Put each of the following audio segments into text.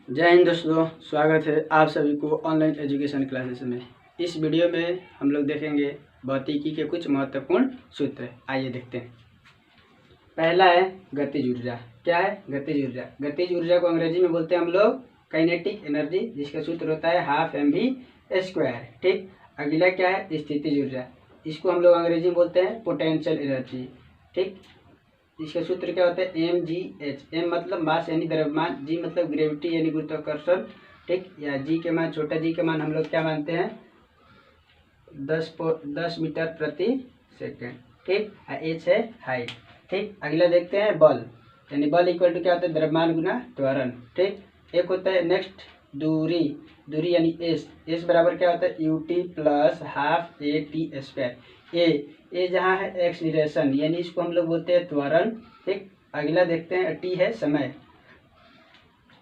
जय हिंद दोस्तों, स्वागत है आप सभी को ऑनलाइन एजुकेशन क्लासेस में। इस वीडियो में हम लोग देखेंगे भौतिकी के कुछ महत्वपूर्ण सूत्र। आइए देखते हैं। पहला है गतिज ऊर्जा। क्या है गतिज ऊर्जा? गतिज ऊर्जा को अंग्रेजी में बोलते हैं हम लोग काइनेटिक एनर्जी, जिसका सूत्र होता है हाफ mv²। ठीक। अगला क्या है स्थितिज ऊर्जा, इसको हम लोग अंग्रेजी में बोलते हैं पोटेंशियल एनर्जी। ठीक। इसका सूत्र क्या होता है mgh। m मतलब मास यानी द्रव्यमान, g मतलब ग्रेविटी यानी गुरुत्वाकर्षण। ठीक। या g के मान, छोटा g के मान हम लोग क्या मानते हैं 10 मीटर प्रति सेकेंड। ठीक। h है हाइट। ठीक। अगला देखते हैं बल, यानी बल इक्वल टू क्या होता है द्रव्यमान गुना त्वरण। ठीक। एक होता है नेक्स्ट दूरी, दूरी यानी s बराबर क्या होता है ut प्लस हाफ at²। ए जहाँ है एक्सीलरेशन, यानी इसको हम लोग बोलते हैं त्वरण। ठीक। अगला देखते हैं टी है समय।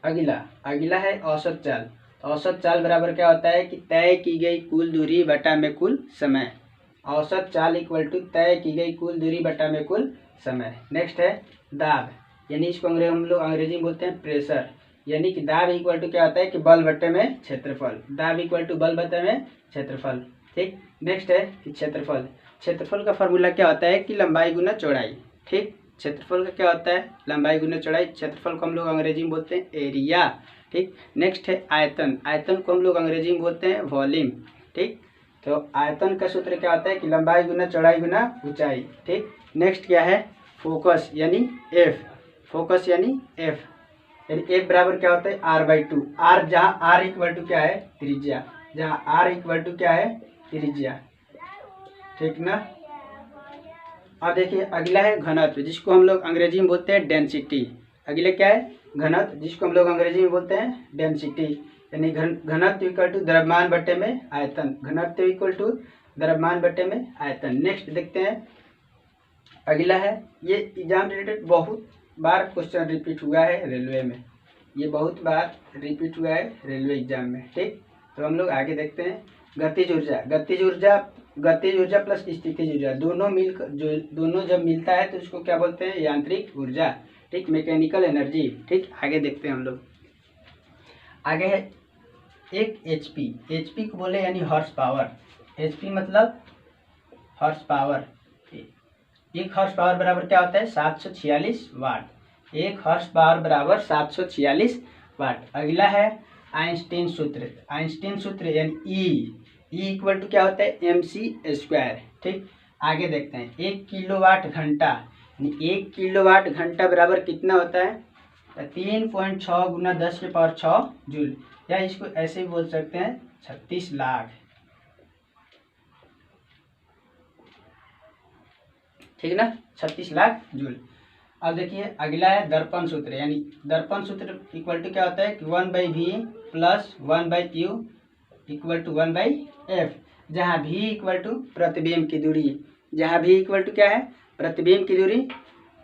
अगला है औसत चाल। औसत चाल बराबर क्या होता है कि तय की गई कुल दूरी बटा में कुल समय। औसत चाल इक्वल टू तय की गई कुल दूरी बटा में कुल समय। नेक्स्ट है दाब, यानी इसको हम लोग अंग्रेजी में बोलते हैं प्रेशर, यानी कि दाब इक्वल टू क्या होता है कि बल बटे में क्षेत्रफल। दाब इक्वल टू बल बटे में क्षेत्रफल। ठीक। नेक्स्ट है कि क्षेत्रफल। क्षेत्रफल का फॉर्मूला क्या होता है कि लंबाई गुना चौड़ाई। ठीक। क्षेत्रफल का क्या होता है लंबाई गुना चौड़ाई। क्षेत्रफल को हम लोग अंग्रेजी में बोलते हैं एरिया। ठीक। नेक्स्ट है आयतन। आयतन को हम लोग अंग्रेजी में बोलते हैं वॉल्यूम। ठीक। तो आयतन का सूत्र क्या होता है कि लंबाई गुना चौड़ाई गुना ऊंचाई। ठीक। नेक्स्ट क्या है फोकस यानी एफ। फोकस यानी एफ, यानी एफ बराबर क्या होता है r/2। आर जहाँ आर इक्वल टू क्या है त्रिज्या, जहाँ आर इक्वल टू क्या है त्रिज्या। ठीक ना। अब देखिए अगला है घनत्व, जिसको हम लोग अंग्रेजी में बोलते हैं डेंसिटी। अगले क्या है घनत्व, जिसको हम लोग अंग्रेजी में बोलते हैं डेंसिटी, यानी घनत्व इक्वल टू द्रव्यमान बटे में आयतन। घनत्व इक्वल टू द्रव्यमान बटे में आयतन। नेक्स्ट देखते हैं अगला है, ये एग्जाम रिलेटेड बहुत बार क्वेश्चन रिपीट हुआ है रेलवे में, ये बहुत बार रिपीट हुआ है रेलवे एग्जाम में। ठीक। तो हम लोग आगे देखते हैं गतिज ऊर्जा। गतिज ऊर्जा प्लस स्थितिज ऊर्जा दोनों जब मिलता है तो उसको क्या बोलते हैं यांत्रिक ऊर्जा। ठीक। Mechanical energy. ठीक। आगे देखते हैं हम लोग। आगे है एक एचपी को बोले यानी हॉर्स पावर। एचपी मतलब हॉर्स पावर। एक हॉर्स पावर बराबर क्या होता है 746 वाट। एक हॉर्स पावर बराबर 746 वाट। अगला है आइंस्टीन सूत्र। आइंस्टीन सूत्र यानी ई इक्वल टू क्या होता है mc²। ठीक। आगे देखते हैं 1 किलोवाट घंटा, यानी 1 किलोवाट घंटा बराबर कितना होता है 3.6 गुना 10⁶ जूल, या इसको ऐसे भी बोल सकते हैं 36 लाख। ठीक ना, 36 लाख जूल। अब देखिए अगला है दर्पण सूत्र, यानी दर्पण सूत्र इक्वल टू क्या होता है कि 1/v plus 1/u equal to 1/f, जहाँ v इक्वल टू प्रतिबिंब की दूरी, जहाँ v इक्वल टू क्या है प्रतिबिंब की दूरी।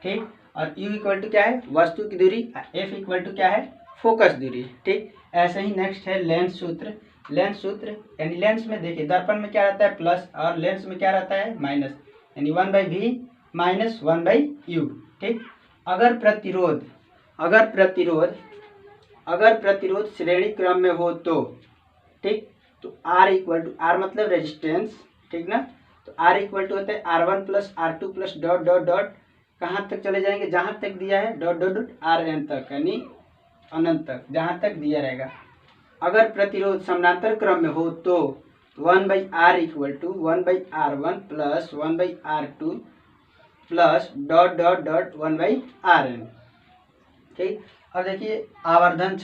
ठीक। और u इक्वल टू क्या है वस्तु की दूरी, f इक्वल टू क्या है फोकस दूरी। ठीक। ऐसे ही नेक्स्ट है लेंस सूत्र। लेंस सूत्र यानी लेंस में देखिए दर्पण में क्या रहता है प्लस और लेंस में क्या रहता है माइनस, यानी 1/v माइनस 1/u। ठीक। अगर प्रतिरोध श्रेणी क्रम में हो तो, ठीक, तो R इक्वल टू, आर मतलब रेजिस्टेंस। ठीक ना। तो R इक्वल टू होता है R1 plus R2 plus dot dot dot कहाँ तक चले जाएंगे जहाँ तक दिया है डॉट डॉट डॉट Rn तक, यानी अनंत तक जहाँ तक दिया रहेगा। अगर प्रतिरोध समानांतर क्रम में हो तो 1/R equal to 1/R1 plus 1/R2 plus dot dot dot 1/Rn। ठीक। अब देखिए आवर्धन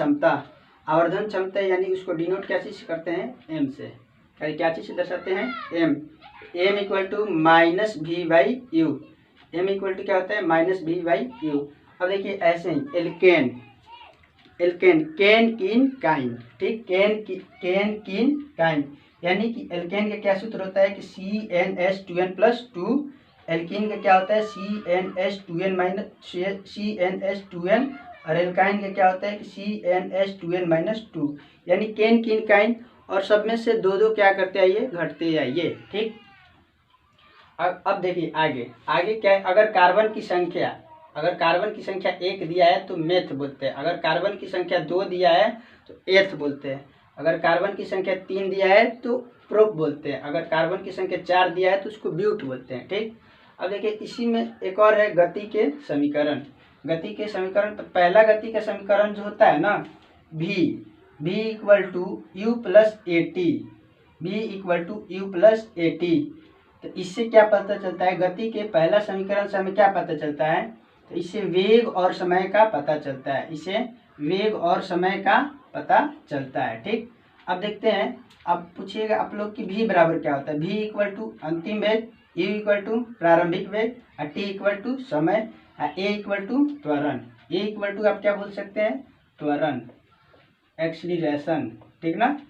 क्षमता यानी उसको डिनोट क्या चीज करते हैं m से, क्या चीज से दर्शाते हैं m equal to minus v/u। m equal to क्या होता है माइनस v/u। अब देखिए ऐसे ही एल्केन केन किन काइन। ठीक। केन किन काइन, यानी कि एल्केन का क्या सूत्र होता है कि CnH2n+2। एल्कीन का क्या होता है CnH2n और एल्काइन का क्या होता है कि CnH2n-2, यानी केन किन काइन, और सब में से दो दो क्या करते आइए घटते आइए। ठीक। अब देखिए आगे क्या है, अगर कार्बन की संख्या अगर कार्बन की संख्या 1 दिया है तो मेथ बोलते हैं, अगर कार्बन की संख्या 2 दिया है तो एथ बोलते हैं, अगर कार्बन की संख्या 3 दिया है तो प्रोप बोलते हैं, अगर कार्बन की संख्या 4 दिया है तो उसको ब्यूट बोलते हैं। ठीक, अब देखिए इसी में एक और है गति के समीकरण। गति के समीकरण, तो पहला गति का समीकरण जो होता है ना v equal to u plus a t, v equal to u plus a t. तो इससे क्या पता चलता है, गति के पहला समीकरण से हमें क्या पता चलता है, तो इससे वेग और समय का पता चलता है, इससे वेग और समय का पता चलता है। ठीक, अब देखते हैं, अब पूछिएगा आप लोग कि v बराबर क्या होता है। v इक्वल टू अंतिम वेग, u इक्वल टू प्रारंभिक वेग, t इक्वल टू समय, a इक्वल टू त्वरण। a इक्वल टू आप क्या बोल सकते हैं, त्वरण, एक्सीलरेशन। ठीक ना।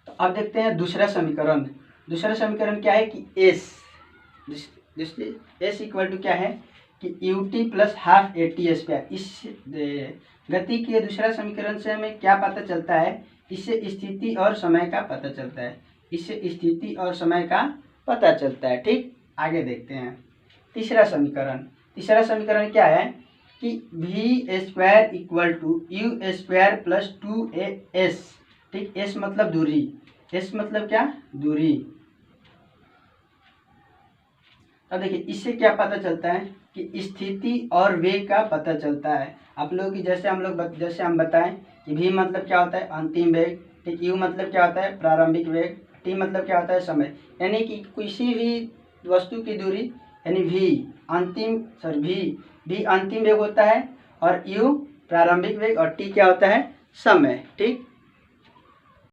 तो अब देखते हैं दूसरा समीकरण। दूसरा समीकरण क्या है कि s इक्वल टू क्या है कि ut plus half A T square. इस गति के दूसरा समीकरण से हमें क्या पता चलता है, इससे स्थिति और समय का पता चलता है, इससे स्थिति और समय का पता चलता है। ठीक, आगे देखते हैं तीसरा समीकरण। तीसरा समीकरण क्या है कि v square equal to u square plus 2as। ठीक, s मतलब दूरी, s मतलब क्या, दूरी। अब देखिए इससे क्या पता चलता है कि स्थिति और वेग का पता चलता है। आप लोग की जैसे हम बताएं कि v मतलब क्या होता है, अंतिम वेग। ठीक, u मतलब क्या होता है, प्रारंभिक वेग। t मतलब क्या होता है, समय। यानी कि किसी भी वस्तु की दूरी, यानी v अंतिम वेग होता है और u प्रारंभिक वेग और t क्या होता है, समय। ठीक,